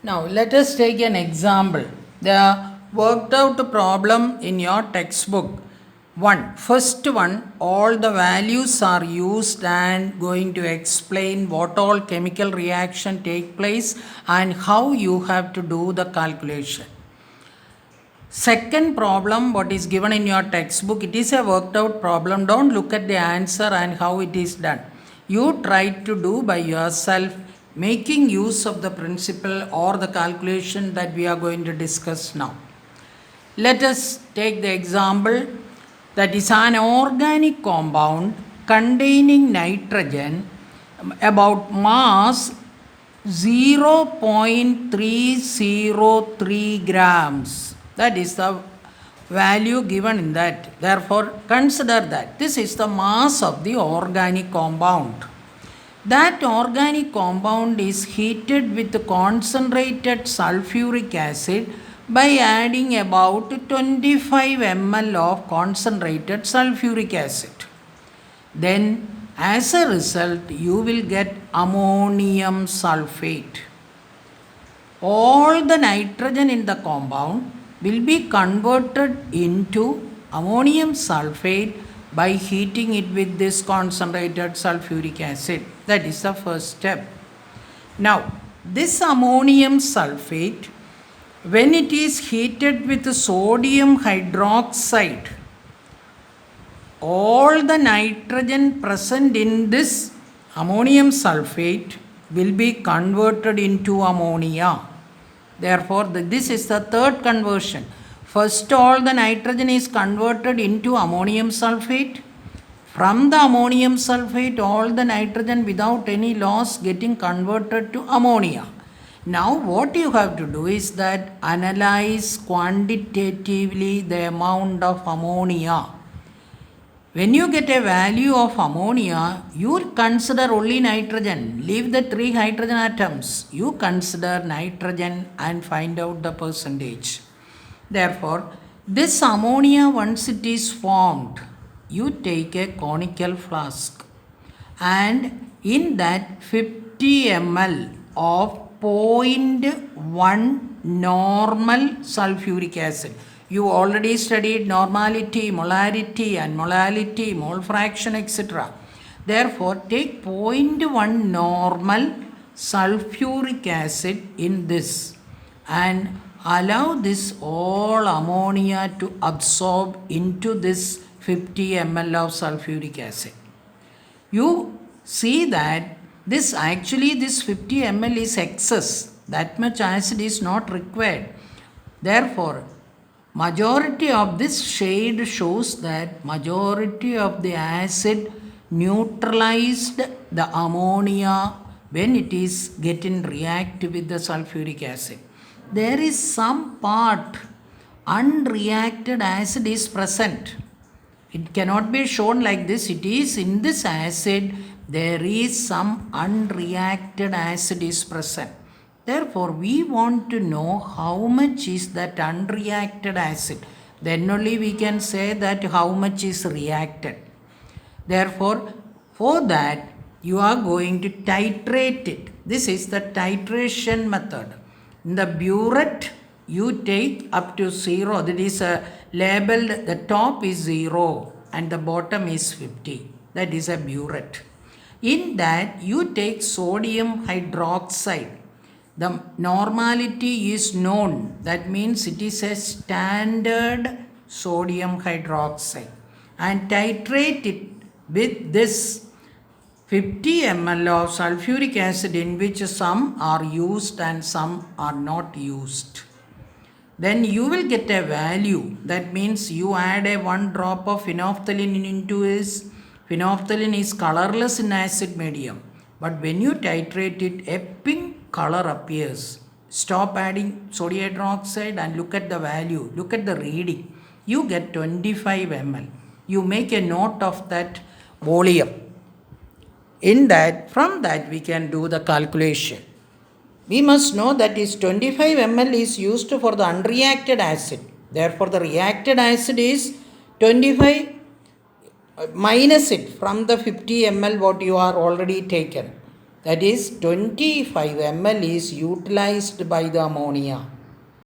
Now let us take an example. The worked out problem in your textbook. First one, all the values are used and going to explain what all chemical reaction take place and how you have to do the calculation. Second problem, what is given in your textbook, it is a worked out problem. Don't look at the answer and how it is done. You try to do by yourself, making use of the principle or the calculation that we are going to discuss now. Let us take the example that is an organic compound containing nitrogen about mass 0.303 grams. That is the value given in that. Therefore, consider that this is the mass of the organic compound. That organic compound is heated with concentrated sulfuric acid by adding about 25 ml of concentrated sulfuric acid. Then, as a result, you will get ammonium sulfate. All the nitrogen in the compound will be converted into ammonium sulfate by heating it with this concentrated sulfuric acid. That is the first step. Now, this ammonium sulfate, when it is heated with sodium hydroxide, all the nitrogen present in this ammonium sulfate will be converted into ammonia. Therefore, this is the third conversion. First, all the nitrogen is converted into ammonium sulfate. From the ammonium sulfate, all the nitrogen without any loss getting converted to ammonia. Now, what you have to do is that analyze quantitatively the amount of ammonia. When you get a value of ammonia, you consider only nitrogen. Leave the 3 hydrogen atoms. You consider nitrogen and find out the percentage. Therefore, this ammonia, once it is formed, you take a conical flask and in that 50 ml of 0.1 normal sulfuric acid. You already studied normality, molarity and molality, mole fraction, etc. Therefore, take 0.1 normal sulfuric acid in this and allow this all ammonia to absorb into this 50 ml of sulfuric acid. You see that this 50 ml is excess. That much acid is not required. Therefore, majority of this shade shows that majority of the acid neutralized the ammonia when it is getting reacted with the sulfuric acid. There is some part unreacted acid is present. It cannot be shown like this. It is in this acid there is some unreacted acid is present. Therefore, we want to know how much is that unreacted acid. Then only we can say that how much is reacted. Therefore, for that you are going to titrate it. This is the titration method. In the burette, you take up to 0. That is labeled, the top is 0 and the bottom is 50. That is a burette. In that, you take sodium hydroxide. The normality is known. That means it is a standard sodium hydroxide. And titrate it with this 50 ml of sulfuric acid in which some are used and some are not used. Then you will get a value. That means you add a 1 drop of phenolphthalein into this. Phenolphthalein is colorless in acid medium. But when you titrate it, a pink color appears. Stop adding sodium hydroxide and look at the value. Look at the reading. You get 25 ml. You make a note of that volume. From that we can do the calculation. We must know that is 25 ml is used for the unreacted acid. Therefore, the reacted acid is 25 minus it from the 50 ml what you are already taken. That is 25 ml is utilized by the ammonia.